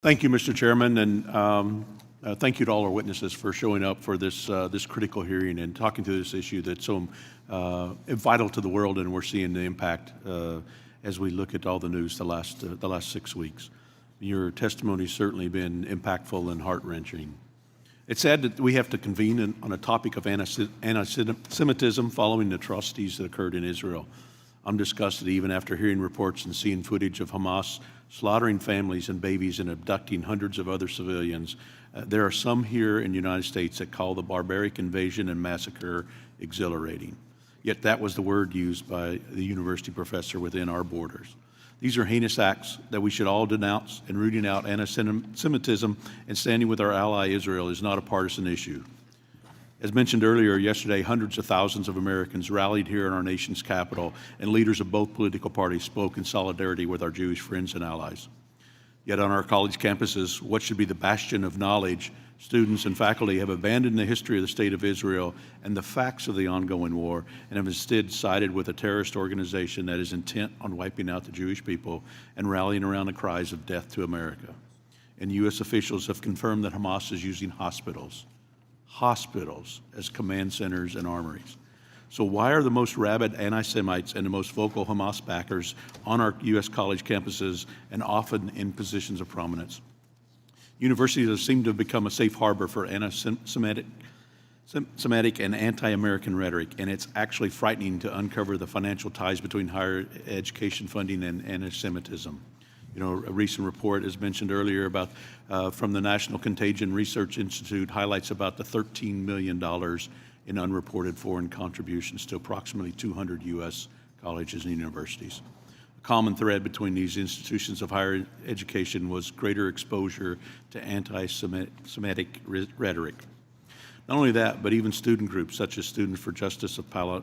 Thank you, Mr. Chairman, and thank you to all our witnesses for showing up for this this critical hearing and talking to this issue that's so vital to the world, and we're seeing the impact as we look at all the news the last 6 weeks. Your testimony's certainly been impactful and heart-wrenching. It's sad that we have to convene on a topic of anti-Semitism following the atrocities that occurred in Israel. I'm disgusted even after hearing reports and seeing footage of Hamas slaughtering families and babies and abducting hundreds of other civilians. There are some here in the United States that call the barbaric invasion and massacre exhilarating. Yet that was the word used by the university professor within our borders. These are heinous acts that we should all denounce, and rooting out anti-Semitism and standing with our ally Israel is not a partisan issue. As mentioned earlier yesterday, hundreds of thousands of Americans rallied here in our nation's capital, and leaders of both political parties spoke in solidarity with our Jewish friends and allies. Yet on our college campuses, what should be the bastion of knowledge, students and faculty have abandoned the history of the State of Israel and the facts of the ongoing war, and have instead sided with a terrorist organization that is intent on wiping out the Jewish people and rallying around the cries of death to America. And U.S. officials have confirmed that Hamas is using hospitals as command centers and armories. So why are the most rabid anti-Semites and the most vocal Hamas backers on our U.S. college campuses and often in positions of prominence? Universities have seemed to have become a safe harbor for anti-Semitic and anti-American rhetoric, and it's actually frightening to uncover the financial ties between higher education funding and anti-Semitism. You know, a recent report, as mentioned earlier, about from the National Contagion Research Institute highlights about the $13 million in unreported foreign contributions to approximately 200 U.S. colleges and universities. A common thread between these institutions of higher education was greater exposure to anti-Semitic rhetoric. Not only that, but even student groups such as Students for Justice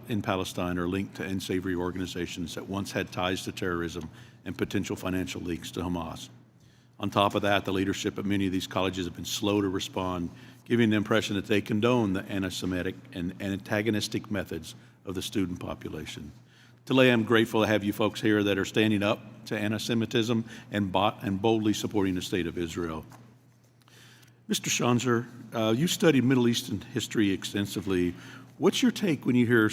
in Palestine are linked to unsavory organizations that once had ties to terrorism and potential financial links to Hamas. On top of that, the leadership at many of these colleges have been slow to respond, giving the impression that they condone the anti-Semitic and antagonistic methods of the student population. Today, I'm grateful to have you folks here that are standing up to anti-Semitism and boldly supporting the State of Israel. Mr. Schanzer, you studied Middle Eastern history extensively. What's your take when you hear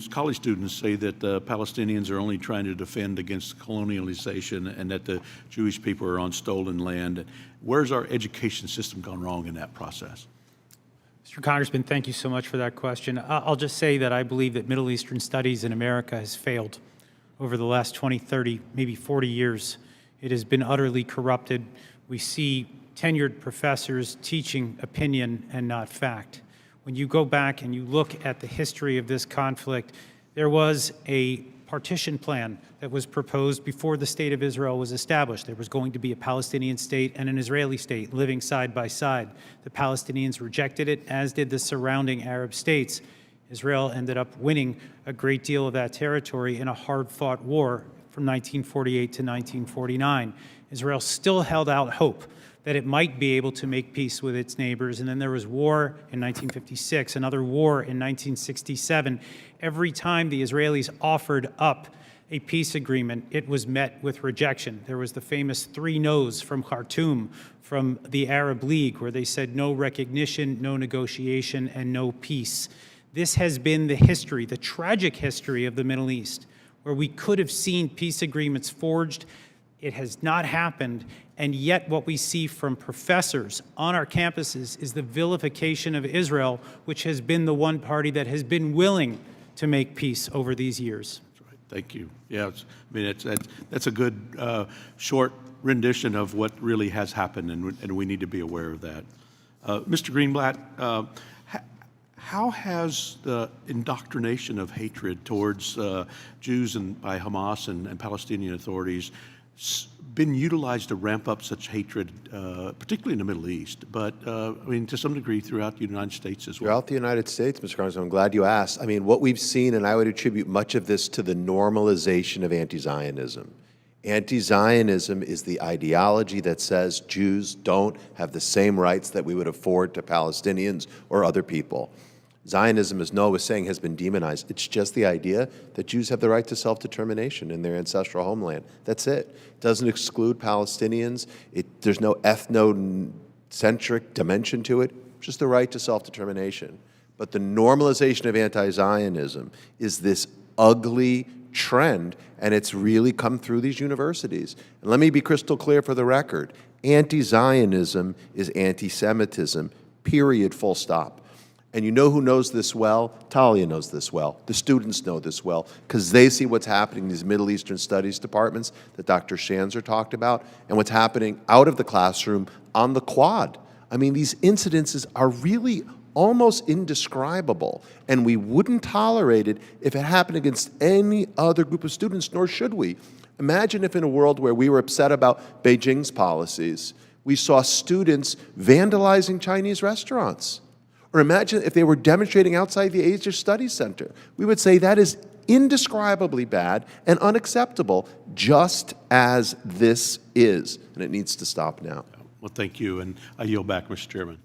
college students say that the Palestinians are only trying to defend against colonialization and that the Jewish people are on stolen land? Where's our education system gone wrong in that process? Mr. Congressman, thank you so much for that question. I'll just say that I believe that Middle Eastern studies in America has failed over the last 20, 30, maybe 40 years. It has been utterly corrupted. We see tenured professors teaching opinion and not fact. When you go back and you look at the history of this conflict, there was a partition plan that was proposed before the State of Israel was established. There was going to be a Palestinian state and an Israeli state living side by side. The Palestinians rejected it, as did the surrounding Arab states. Israel ended up winning a great deal of that territory in a hard-fought war from 1948 to 1949. Israel still held out hope that it might be able to make peace with its neighbors. And then there was war in 1956, another war in 1967. Every time the Israelis offered up a peace agreement, it was met with rejection. There was the famous 3 no's from Khartoum, from the Arab League, where they said no recognition, no negotiation, and no peace. This has been the history, the tragic history of the Middle East, where we could have seen peace agreements forged. It has not happened, and yet what we see from professors on our campuses is the vilification of Israel, which has been the one party that has been willing to make peace over these years. That's right. Thank you. Yeah, that's a good short rendition of what really has happened, and we need to be aware of that. Mr. Greenblatt, how has the indoctrination of hatred towards Jews by Hamas and Palestinian authorities been utilized to ramp up such hatred, particularly in the Middle East, but I mean, to some degree throughout the United States as well? Throughout the United States, Mr. Congressman, I'm glad you asked. I mean, what we've seen, and I would attribute much of this to the normalization of anti-Zionism. Anti-Zionism is the ideology that says Jews don't have the same rights that we would afford to Palestinians or other people. Zionism, as Noah was saying, has been demonized. It's just the idea that Jews have the right to self-determination in their ancestral homeland. That's it. It doesn't exclude Palestinians. There's no ethnocentric dimension to it, just the right to self-determination. But the normalization of anti-Zionism is this ugly trend, and it's really come through these universities. And let me be crystal clear for the record. Anti-Zionism is anti-Semitism, period, full stop. And you know who knows this well? Talia knows this well. The students know this well because they see what's happening in these Middle Eastern studies departments that Dr. Shanzer talked about and what's happening out of the classroom on the quad. I mean, these incidences are really almost indescribable, and we wouldn't tolerate it if it happened against any other group of students, nor should we. Imagine if in a world where we were upset about Beijing's policies, we saw students vandalizing Chinese restaurants. Or imagine if they were demonstrating outside the Asia Studies Center. We would say that is indescribably bad and unacceptable, just as this is, and it needs to stop now. Well, thank you, and I yield back, Mr. Chairman.